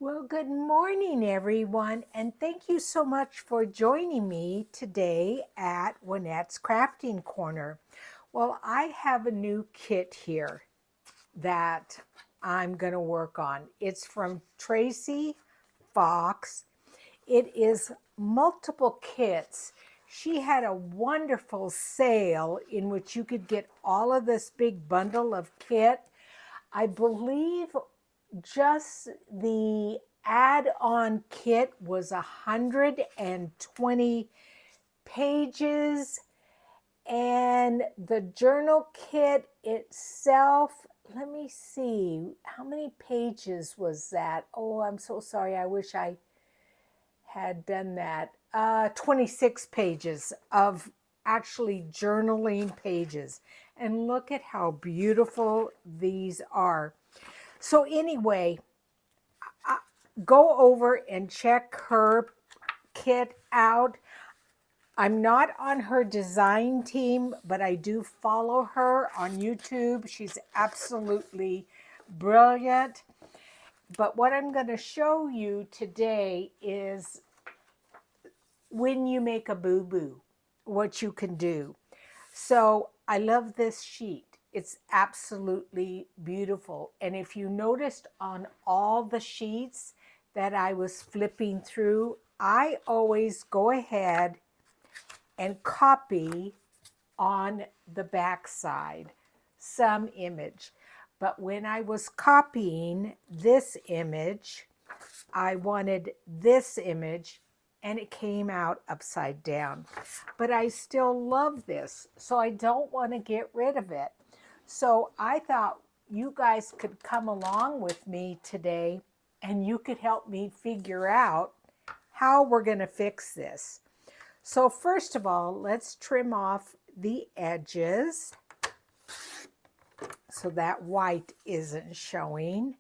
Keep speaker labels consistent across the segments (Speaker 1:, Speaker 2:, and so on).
Speaker 1: Well, good morning, everyone, and thank you so much for joining me today at Juanette's Crafting Corner. Well, I have a new kit here that I'm going to work on. It's from Tracy Fox. It is multiple kits. She had a wonderful sale in which you could get all of this big bundle of kit. I believe just the add-on kit was 120 pages, and the journal kit itself, let me see, how many pages was that? Oh, I'm so sorry. I wish I had done that. 26 pages of actually journaling pages. And look at how beautiful these are. So anyway, go over and check her kit out. I'm not on her design team, but I do follow her on YouTube. She's absolutely brilliant. But what I'm going to show you today is when you make a boo-boo, what you can do. So I love this sheet. It's absolutely beautiful. And if you noticed on all the sheets that I was flipping through, I always go ahead and copy on the back side some image. But when I was copying this image, I wanted this image and it came out upside down. But I still love this, so I don't want to get rid of it. So I thought you guys could come along with me today and you could help me figure out how we're going to fix this. So first of all, let's trim off the edges so that white isn't showing.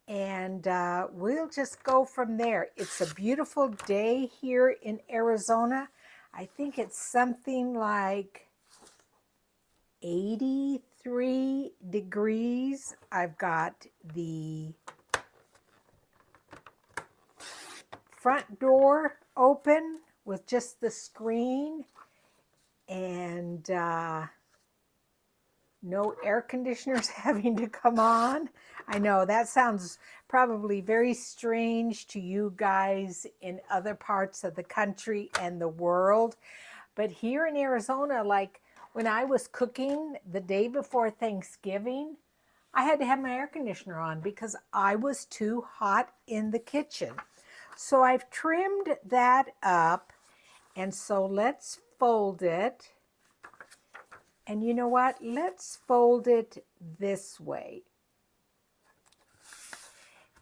Speaker 1: And we'll just go from there. It's a beautiful day here in Arizona. I think it's something like 83 degrees. I've got the front door open with just the screen and no air conditioners having to come on. I know that sounds probably very strange to you guys in other parts of the country and the world. But here in Arizona, like when I was cooking the day before Thanksgiving, I had to have my air conditioner on because I was too hot in the kitchen. So I've trimmed that up. And so let's fold it. And you know what? Let's fold it this way.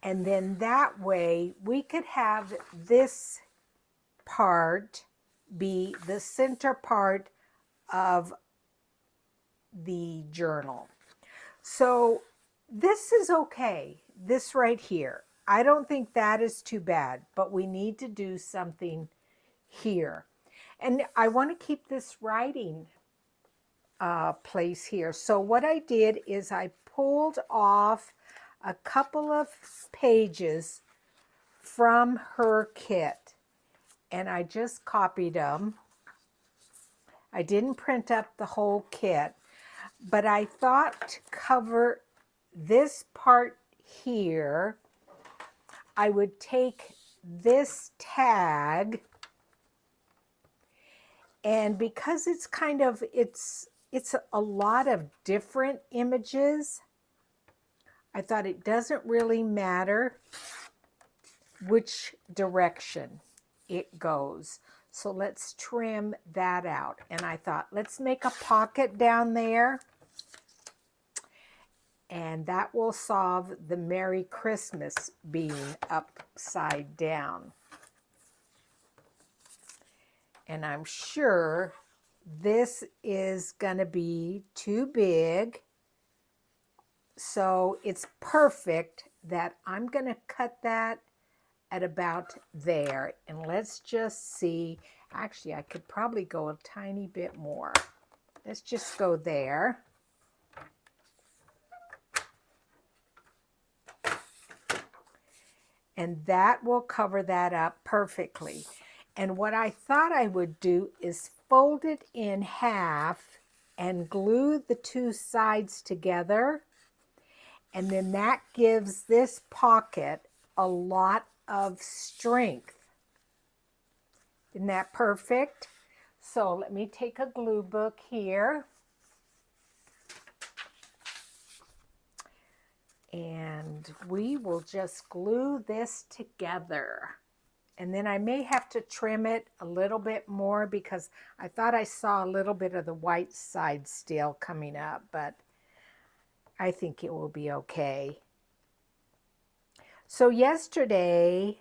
Speaker 1: And then that way we could have this part be the center part of the journal. So this is okay. This right here. I don't think that is too bad, but we need to do something here. And I want to keep this writing place here. So what I did is I pulled off a couple of pages from her kit and I just copied them. I didn't print up the whole kit, but I thought to cover this part here, I would take this tag, and because it's kind of, it's a lot of different images, I thought it doesn't really matter which direction it goes. So let's trim that out. And I thought, let's make a pocket down there. And that will solve the Merry Christmas being upside down. And I'm sure this is going to be too big. So it's perfect that I'm going to cut that at about there. And let's just see. Actually, I could probably go a tiny bit more. Let's just go there. and that will cover that up perfectly. And what I thought I would do is fold it in half and glue the two sides together. And then that gives this pocket a lot of strength. Isn't that perfect? So let me take a glue book here. And we will just glue this together. And then I may have to trim it a little bit more because I thought I saw a little bit of the white side still coming up, but I think it will be okay. So yesterday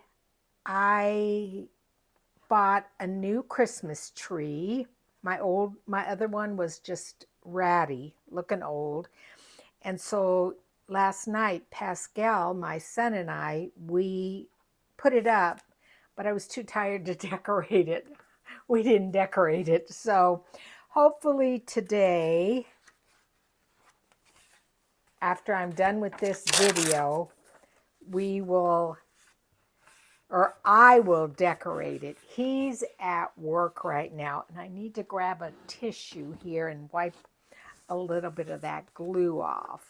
Speaker 1: I bought a new Christmas tree. My other one was just ratty, looking old. And so last night, Pascal, my son, and I, we put it up, but I was too tired to decorate it. We didn't decorate it. So hopefully today, after I'm done with this video, we will, or I will decorate it. He's at work right now, and I need to grab a tissue here and wipe a little bit of that glue off.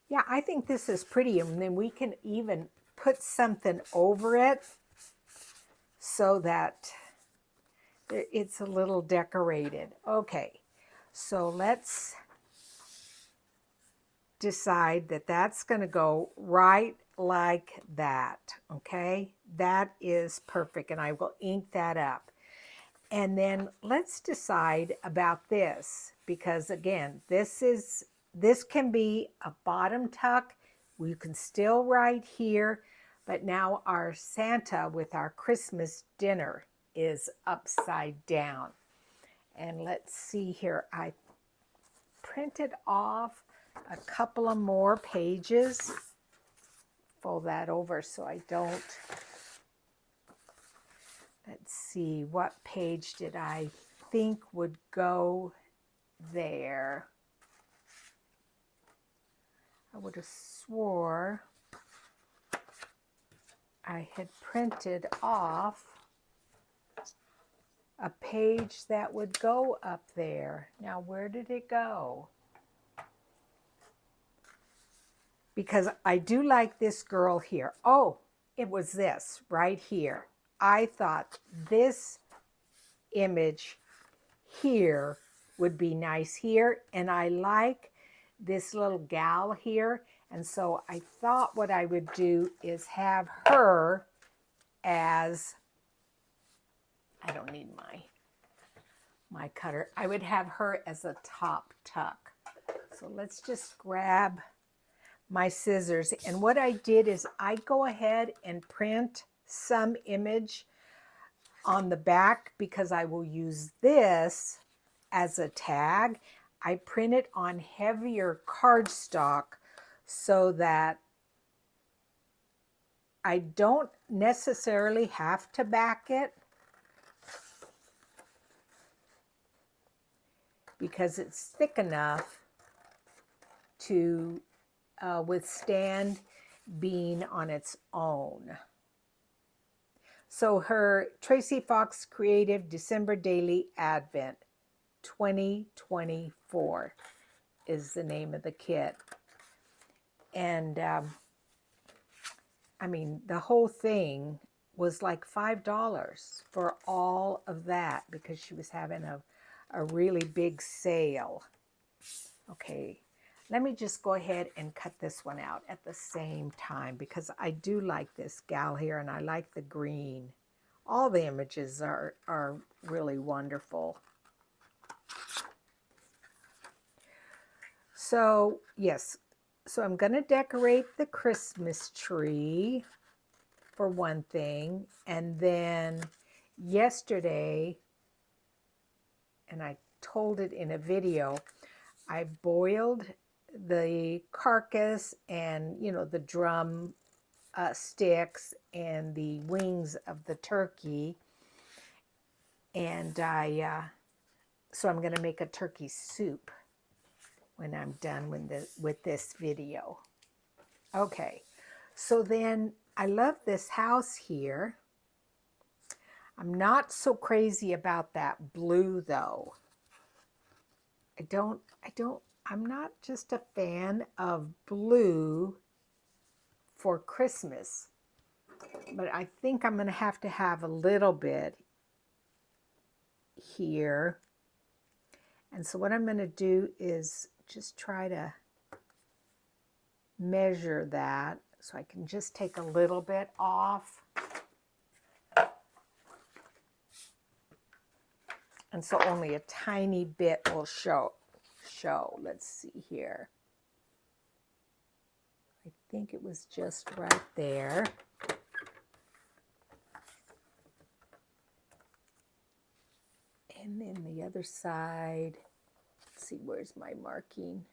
Speaker 1: Yeah, I think this is pretty, and then we can even put something over it so that it's a little decorated. Okay, so let's decide that that's going to go right like that, okay? That is perfect, and I will ink that up. And then let's decide about this, because again, this can be a bottom tuck. You can still write here, but now our Santa with our Christmas dinner is upside down. And let's see here, I printed off a couple of more pages. Fold that over so I don't. Let's see, what page did I think would go there? I would have swore I had printed off a page that would go up there. Now, where did it go? Because I do like this girl here. Oh, it was this right here. I thought this image here would be nice here, and I like this little gal here, and so I thought what I would do is have her as, I don't need my cutter, I would have her as a top tuck. So let's just grab my scissors, and what I did is I go ahead and print some image on the back because I will use this as a tag. I print it on heavier cardstock so that I don't necessarily have to back it because it's thick enough to withstand being on its own. So her Tracy Fox Creative December Daily Advent 2024 is the name of the kit. And I mean, the whole thing was like $5 for all of that because she was having a really big sale. Okay, let me just go ahead and cut this one out at the same time because I do like this gal here and I like the green. All the images are really wonderful. So, yes, so I'm going to decorate the Christmas tree for one thing. And then yesterday, and I told it in a video, I boiled the carcass and, you know, the drum sticks and the wings of the turkey. And so I'm going to make a turkey soup. when I'm done with this video. Okay, so then I love this house here. I'm not so crazy about that blue though. I'm not just a fan of blue for Christmas, but I think I'm going to have a little bit here. And so what I'm going to do is just try to measure that so I can just take a little bit off. And so only a tiny bit will show. Let's see here. I think it was just right there. And then the other side, let's see, where's my marking?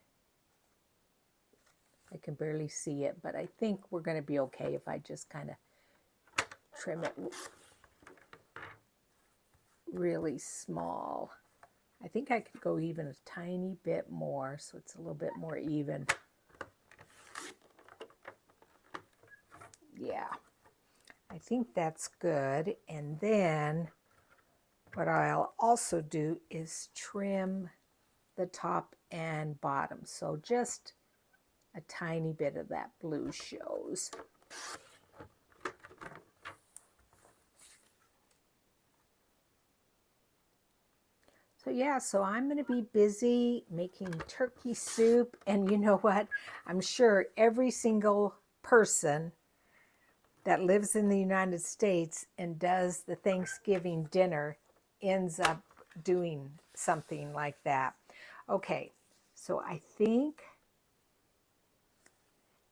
Speaker 1: I can barely see it, but I think we're going to be okay if I just kind of trim it really small. I think I could go even a tiny bit more so it's a little bit more even. Yeah, I think that's good. And then what I'll also do is trim the top and bottom. So just a tiny bit of that blue shows. So yeah, so I'm going to be busy making turkey soup. And you know what? I'm sure every single person that lives in the United States and does the Thanksgiving dinner ends up doing something like that. Okay, so I think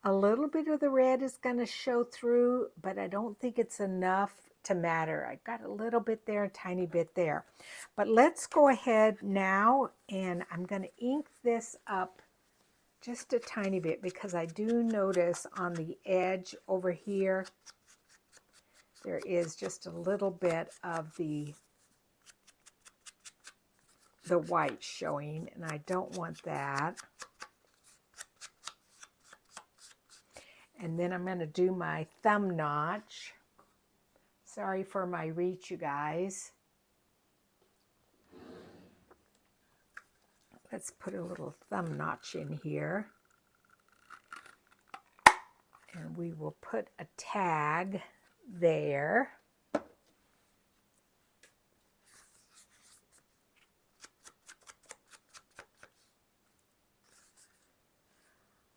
Speaker 1: a little bit of the red is going to show through, but I don't think it's enough to matter. I got a little bit there, a tiny bit there. But let's go ahead now, and I'm going to ink this up just a tiny bit because I do notice on the edge over here, there is just a little bit of the white showing, and I don't want that. And then I'm going to do my thumb notch. Sorry for my reach, you guys. Let's put a little thumb notch in here. And we will put a tag there.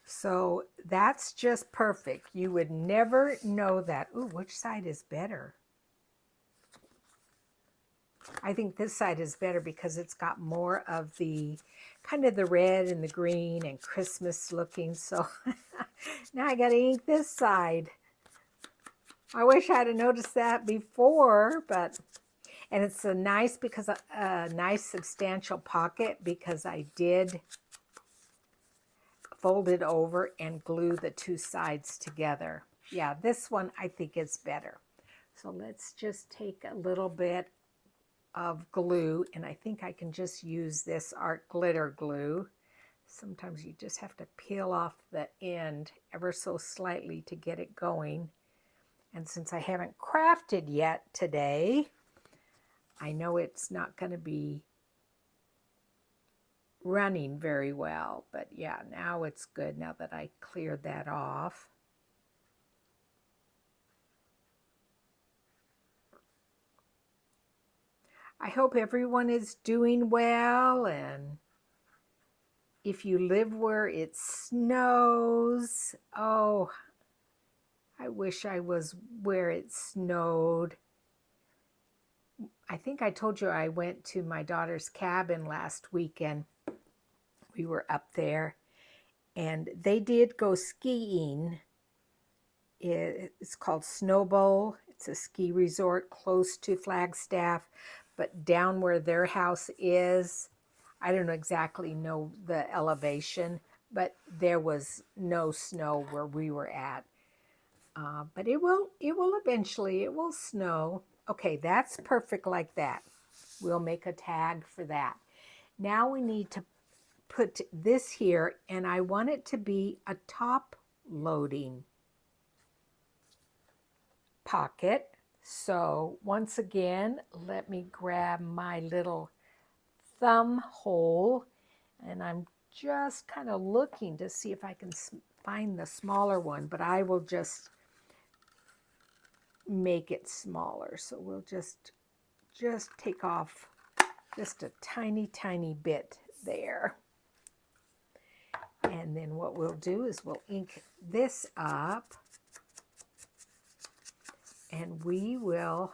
Speaker 1: So that's just perfect. You would never know that. Ooh, which side is better? I think this side is better because it's got more of the kind of the red and the green and Christmas looking. So now I got to ink this side. I wish I had noticed that before, but, and it's a nice because a nice substantial pocket because I did fold it over and glue the two sides together. Yeah, this one I think is better. So let's just take a little bit of glue, and I think I can just use this art glitter glue. Sometimes you just have to peel off the end ever so slightly to get it going. And since I haven't crafted yet today, I know it's not going to be running very well, but yeah, now it's good now that I cleared that off. I hope everyone is doing well, and if you live where it snows, oh, I wish I was where it snowed. I think I told you I went to my daughter's cabin last weekend. We were up there, and they did go skiing. It's called Snow Bowl. It's a ski resort close to Flagstaff, but down where their house is, I don't exactly know the elevation, but there was no snow where we were at. But it will eventually, it will snow. Okay, that's perfect like that. We'll make a tag for that. Now we need to put this here, and I want it to be a top loading pocket. So once again, let me grab my little thumb hole, and I'm just kind of looking to see if I can find the smaller one, but I will just make it smaller. So we'll just take off just a tiny, tiny bit there. And then what we'll do is we'll ink this up, and we will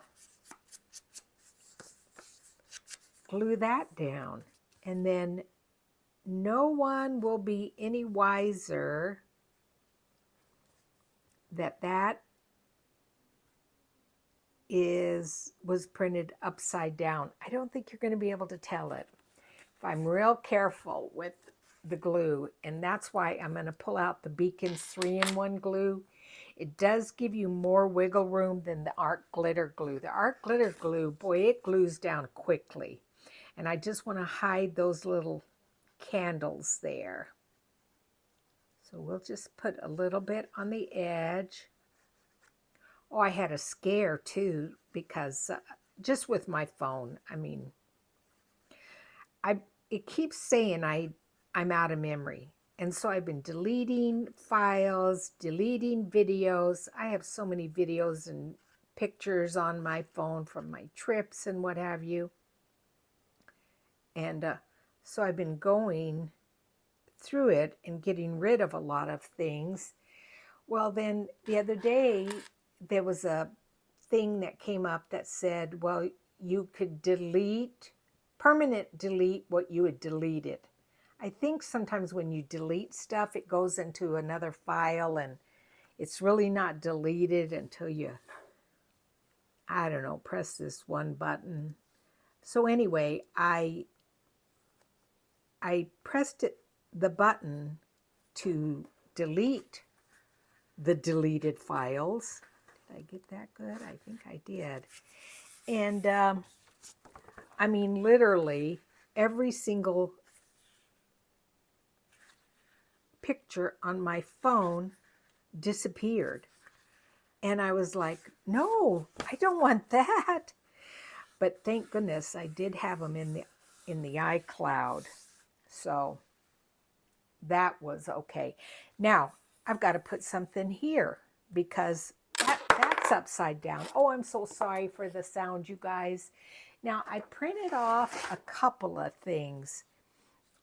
Speaker 1: glue that down. And then no one will be any wiser that was printed upside down. I don't think you're going to be able to tell it if I'm real careful with the glue, and that's why I'm going to pull out the Beacons 3-in-1 glue. It does give you more wiggle room than the Art Glitter glue. The Art Glitter glue, boy, it glues down quickly. And I just want to hide those little candles there. So we'll just put a little bit on the edge. Oh, I had a scare too, because just with my phone, I mean, it keeps saying I'm out of memory. And so I've been deleting files, deleting videos. I have so many videos and pictures on my phone from my trips and what have you. And so I've been going through it and getting rid of a lot of things. Well, then the other day, there was a thing that came up that said, well, you could permanent delete what you had deleted. I think sometimes when you delete stuff, it goes into another file and it's really not deleted until you, I don't know, press this one button. So anyway, I pressed the button to delete the deleted files. Did I get that good? I think I did. And I mean, literally every single picture on my phone disappeared. And I was like, no, I don't want that. But thank goodness I did have them in the iCloud. So that was okay. Now I've got to put something here because that's upside down. Oh, I'm so sorry for the sound, you guys. Now I printed off a couple of things.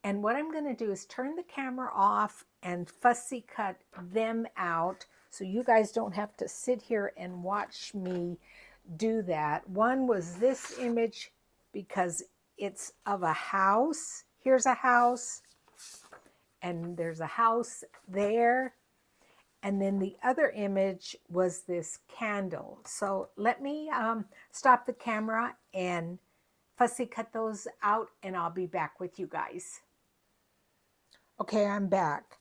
Speaker 1: And what I'm going to do is turn the camera off and fussy cut them out so you guys don't have to sit here and watch me do that. One was this image because it's of a house. Here's a house, and there's a house there. And then the other image was this candle. So let me stop the camera and fussy cut those out, and I'll be back with you guys. Okay, I'm back.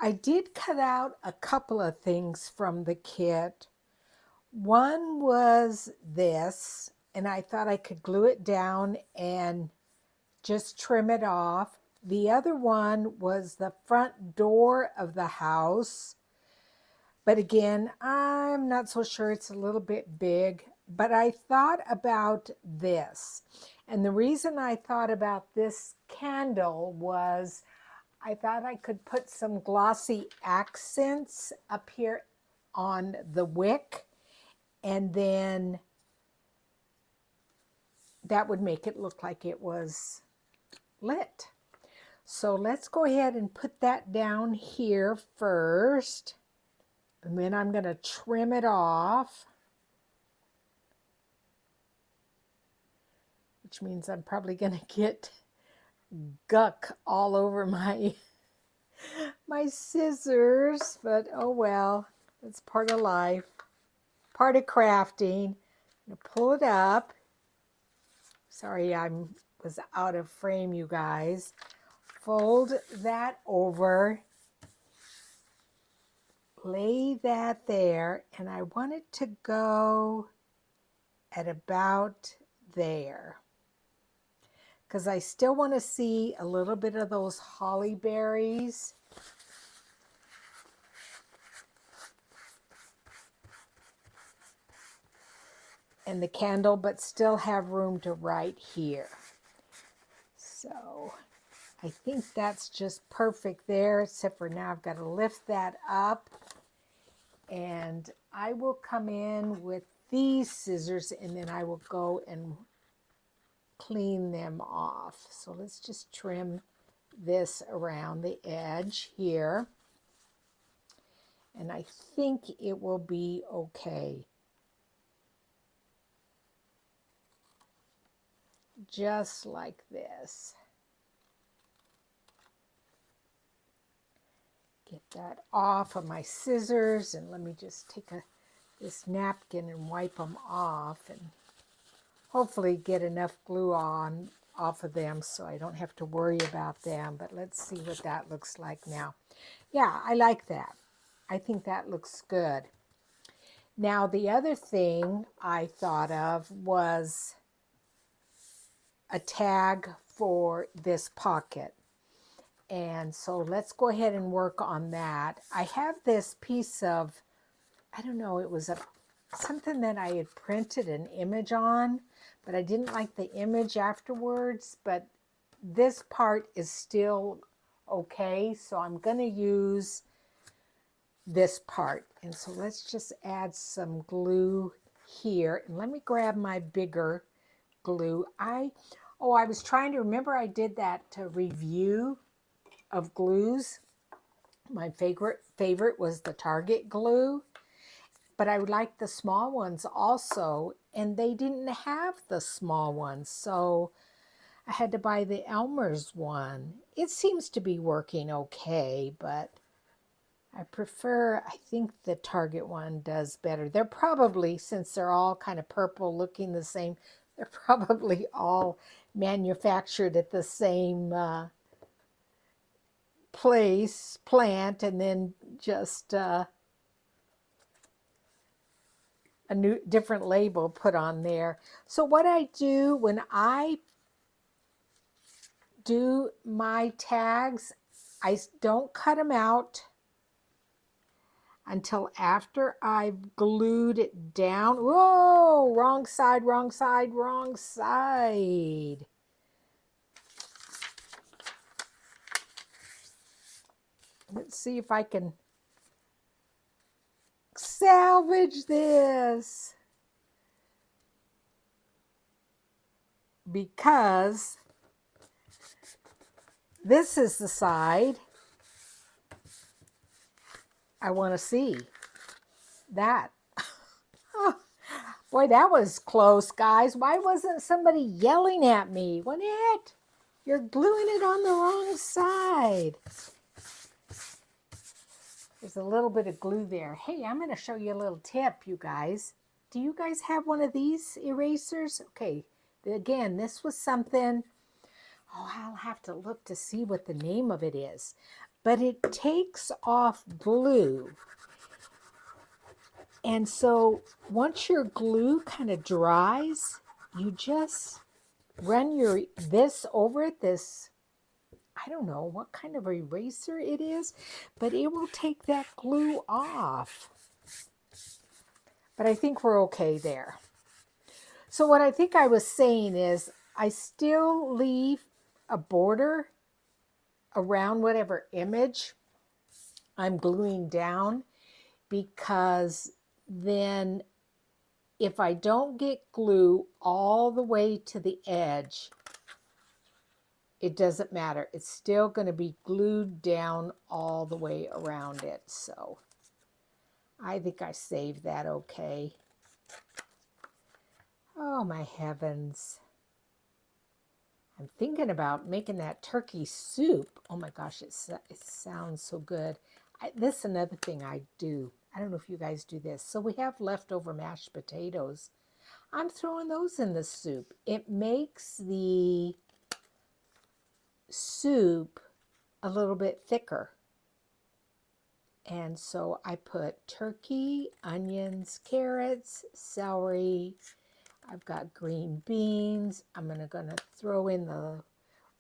Speaker 1: I did cut out a couple of things from the kit. One was this, and I thought I could glue it down and just trim it off. The other one was the front door of the house. But again, I'm not so sure, it's a little bit big. But I thought about this. And the reason I thought about this candle was I thought I could put some glossy accents up here on the wick, and then that would make it look like it was lit. So let's go ahead and put that down here first, and then I'm going to trim it off, which means I'm probably going to get guck all over my scissors, but oh well, it's part of life, part of crafting. I'm going to pull it up. Sorry, I was out of frame, you guys. Fold that over, lay that there, and I want it to go at about there, because I still want to see a little bit of those holly berries. And the candle, but still have room to write here. So I think that's just perfect there, except for now I've got to lift that up. And I will come in with these scissors and then I will go and clean them off. So let's just trim this around the edge here. And I think it will be okay. Just like this. Get that off of my scissors, and let me just take this napkin and wipe them off and hopefully get enough glue on off of them so I don't have to worry about them. But let's see what that looks like now. Yeah, I like that. I think that looks good. Now the other thing I thought of was a tag for this pocket. And so let's go ahead and work on that. I have this piece of, I don't know, it was something that I had printed an image on, but I didn't like the image afterwards. But this part is still okay, so I'm going to use this part. And so let's just add some glue here. And let me grab my bigger glue. I was trying to remember I did that review of glues. My favorite was the Target glue, but I would like the small ones also, and they didn't have the small ones, so I had to buy the Elmer's one. It seems to be working okay, but I think the Target one does better. They're probably, since they're all kind of purple looking the same, they're probably all manufactured at the same plant, and then just a different label put on there. So what I do when I do my tags, I don't cut them out until after I've glued it down. Whoa, wrong side, wrong side, wrong side. Let's see if I can salvage this. Because this is the side I want to see. That. Oh, boy, that was close, guys. Why wasn't somebody yelling at me? Juanette, you're gluing it on the wrong side. There's a little bit of glue there. Hey, I'm going to show you a little tip, you guys. Do you guys have one of these erasers? Okay, again, this was something, I'll have to look to see what the name of it is. But it takes off glue. And so once your glue kind of dries, you just run this over it, I don't know what kind of eraser it is, but it will take that glue off. But I think we're okay there. So what I think I was saying is I still leave a border around whatever image I'm gluing down, because then if I don't get glue all the way to the edge, it doesn't matter. It's still going to be glued down all the way around it. So I think I saved that okay. Oh my heavens. I'm thinking about making that turkey soup. Oh my gosh, it sounds so good. This is another thing I do. I don't know if you guys do this. So we have leftover mashed potatoes. I'm throwing those in the soup. It makes the soup a little bit thicker. And so I put turkey, onions, carrots, celery, I've got green beans. I'm gonna throw in the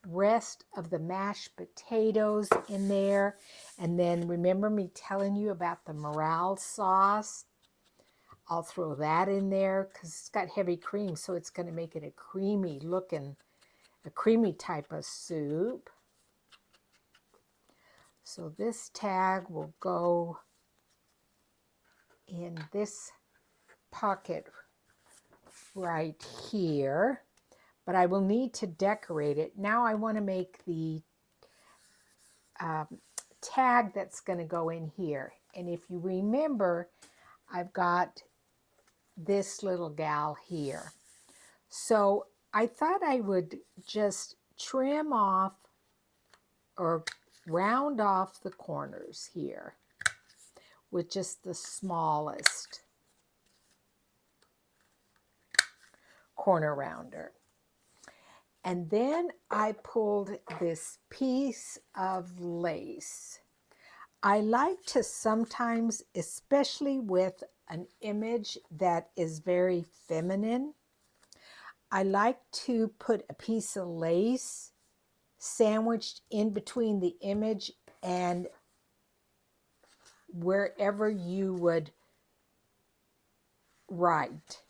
Speaker 1: rest of the mashed potatoes in there. And then remember me telling you about the morale sauce? I'll throw that in there because it's got heavy cream, so it's going to make it a creamy type of soup. So this tag will go in this pocket right here, but I will need to decorate it. Now I want to make the tag that's going to go in here. And if you remember, I've got this little gal here. So I thought I would just trim off or round off the corners here with just the smallest corner rounder. And then I pulled this piece of lace. I like to sometimes, especially with an image that is very feminine, I like to put a piece of lace sandwiched in between the image and wherever you would write.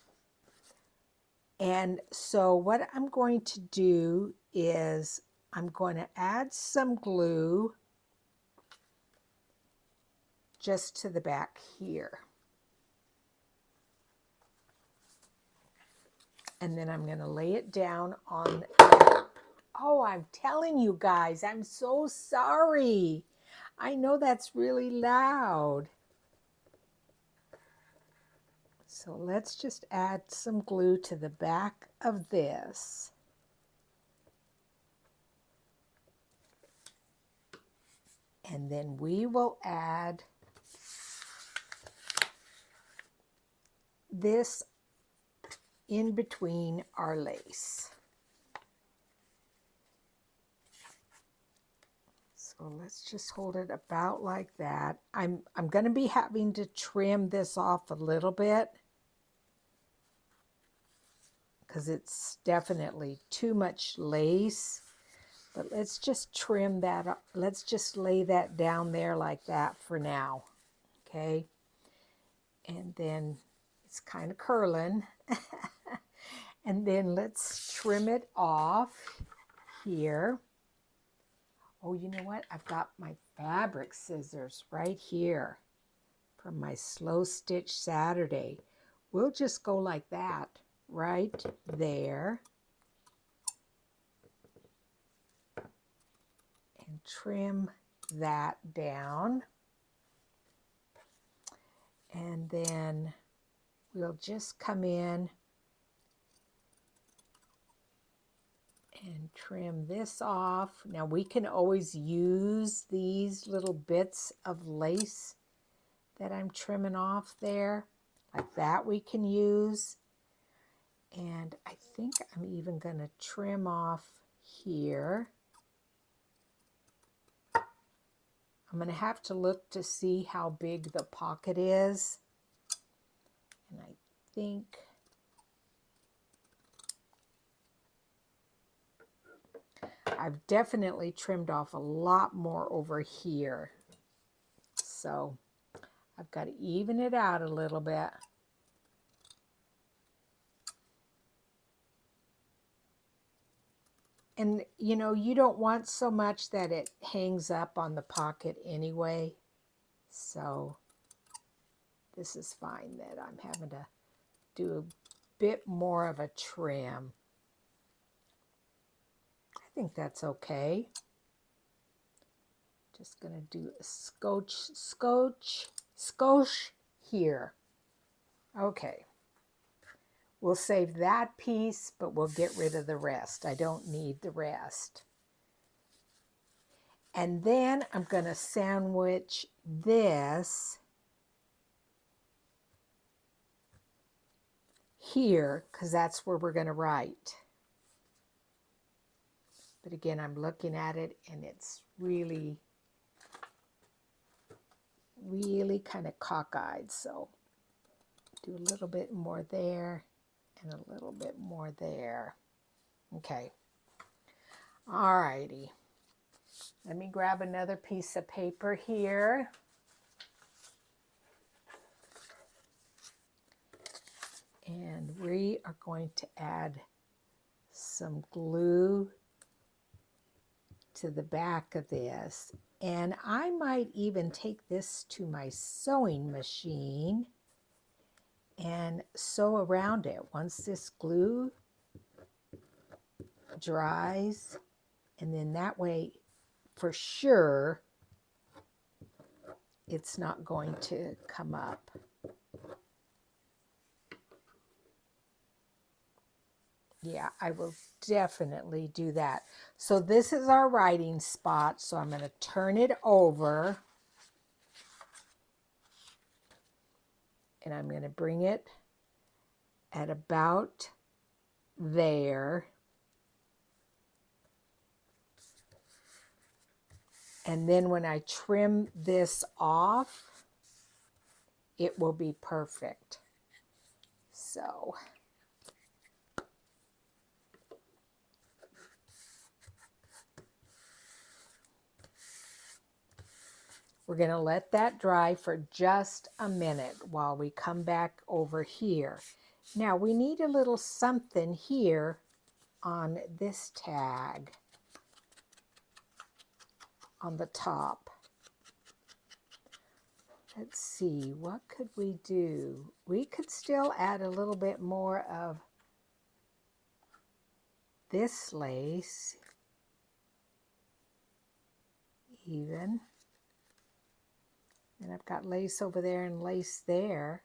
Speaker 1: And so what I'm going to do is I'm going to add some glue just to the back here. And then I'm going to lay it down on that. Oh, I'm telling you guys, I'm so sorry. I know that's really loud. So let's just add some glue to the back of this. And then we will add this in between our lace. So let's just hold it about like that. I'm going to be having to trim this off a little bit because it's definitely too much lace. But let's just trim that up. Let's just lay that down there like that for now. Okay. And then it's kind of curling. And then let's trim it off here. Oh, you know what? I've got my fabric scissors right here from my Slow Stitch Saturday. We'll just go like that right there. And trim that down. And then we'll just come in and trim this off. Now we can always use these little bits of lace that I'm trimming off there. Like that we can use. And I think I'm even going to trim off here. I'm going to have to look to see how big the pocket is. And I think I've definitely trimmed off a lot more over here. So I've got to even it out a little bit. And you know, you don't want so much that it hangs up on the pocket anyway. So this is fine that I'm having to do a bit more of a trim. I think that's okay. Just going to do a scotch here. Okay. We'll save that piece, but we'll get rid of the rest. I don't need the rest. And then I'm going to sandwich this here because that's where we're going to write. But again, I'm looking at it and it's really kind of cockeyed. So do a little bit more there and a little bit more there. Okay. All righty. Let me grab another piece of paper here. And we are going to add some glue to the back of this. And I might even take this to my sewing machine and sew around it once this glue dries. And then that way, for sure, it's not going to come up. Yeah, I will definitely do that. So this is our writing spot. So I'm going to turn it over. And I'm going to bring it at about there. And then when I trim this off, it will be perfect. So we're going to let that dry for just a minute while we come back over here. Now we need a little something here on this tag on the top. Let's see, what could we do? We could still add a little bit more of this lace, even. And I've got lace over there and lace there.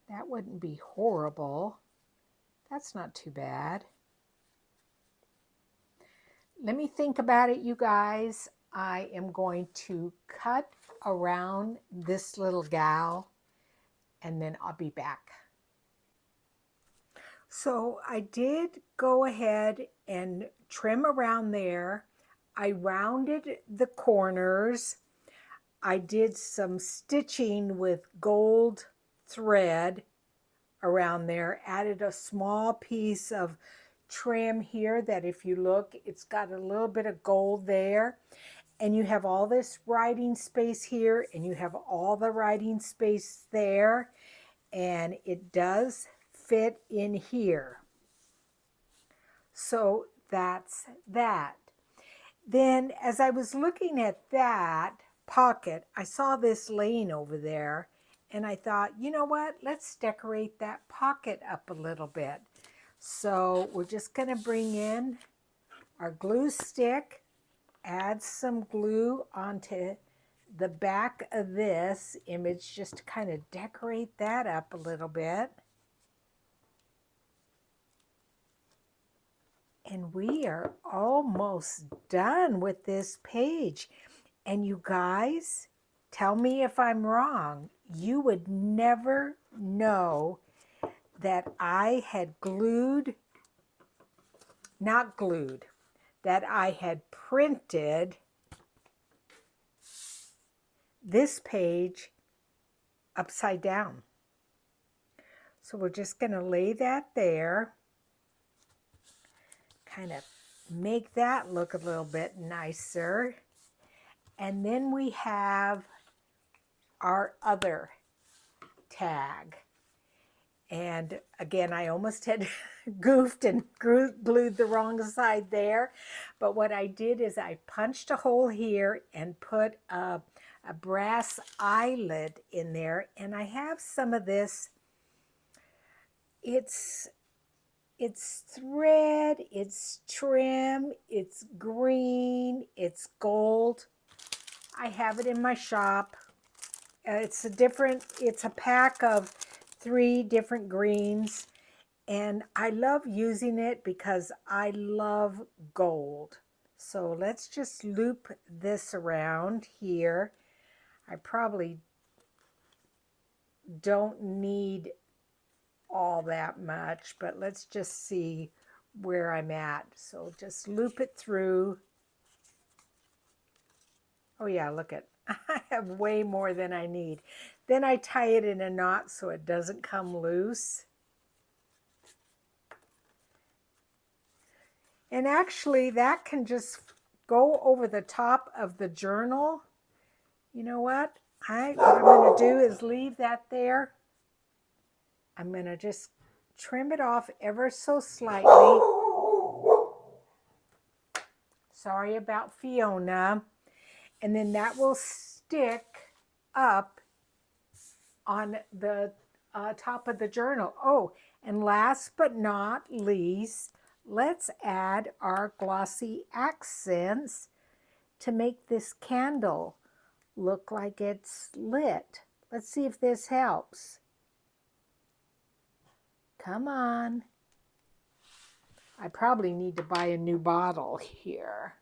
Speaker 1: That wouldn't be horrible. That's not too bad. Let me think about it, you guys. I am going to cut around this little gal and then I'll be back. So I did go ahead and trim around there. I rounded the corners. I did some stitching with gold thread around there, added a small piece of trim here that if you look, it's got a little bit of gold there. And you have all this writing space here, and you have all the writing space there, and it does fit in here. So that's that. Then as I was looking at that pocket, I saw this laying over there, and I thought, you know what, let's decorate that pocket up a little bit. So we're just going to bring in our glue stick, add some glue onto the back of this image just to kind of decorate that up a little bit. And we are almost done with this page. And you guys, tell me if I'm wrong. You would never know that I had that I had printed this page upside down. So we're just going to lay that there, kind of make that look a little bit nicer. And then we have our other tag. And again, I almost had goofed and glued the wrong side there. But what I did is I punched a hole here and put a brass eyelet in there. And I have some of this. It's thread, it's trim, it's green, it's gold. I have it in my shop. It's a pack of 3 different greens, and I love using it because I love gold. So let's just loop this around here. I probably don't need all that much, but let's just see where I'm at. So just loop it through. Oh yeah, look at I have way more than I need. Then I tie it in a knot so it doesn't come loose. And actually that can just go over the top of the journal. You know what? What I'm going to do is leave that there. I'm going to just trim it off ever so slightly. Sorry about Fiona. And then that will stick up on the top of the journal. Oh, and last but not least, let's add our glossy accents to make this candle look like it's lit. Let's see if this helps. Come on. I probably need to buy a new bottle here.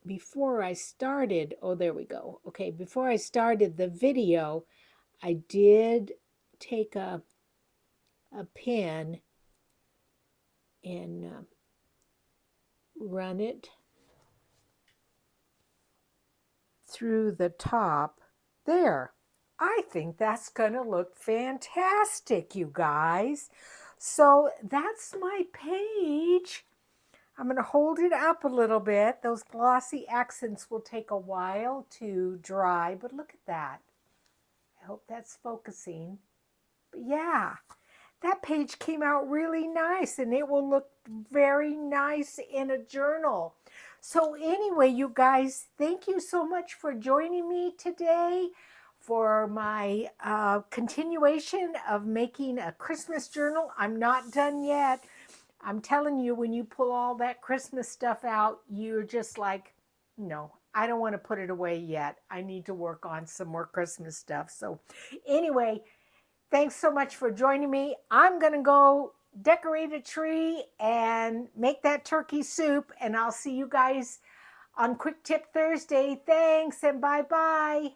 Speaker 1: Before I started, oh, there we go. Okay, before I started the video, I did take a pen and run it through the top. There. I think that's going to look fantastic, you guys. So that's my page. I'm going to hold it up a little bit. Those glossy accents will take a while to dry, but look at that. I hope that's focusing. But yeah, that page came out really nice, and it will look very nice in a journal. So anyway, you guys, thank you so much for joining me today for my continuation of making a Christmas journal. I'm not done yet. I'm telling you, when you pull all that Christmas stuff out, you're just like, no, I don't want to put it away yet. I need to work on some more Christmas stuff. So anyway, thanks so much for joining me. I'm going to go decorate a tree and make that turkey soup, and I'll see you guys on Quick Tip Thursday. Thanks, and bye-bye.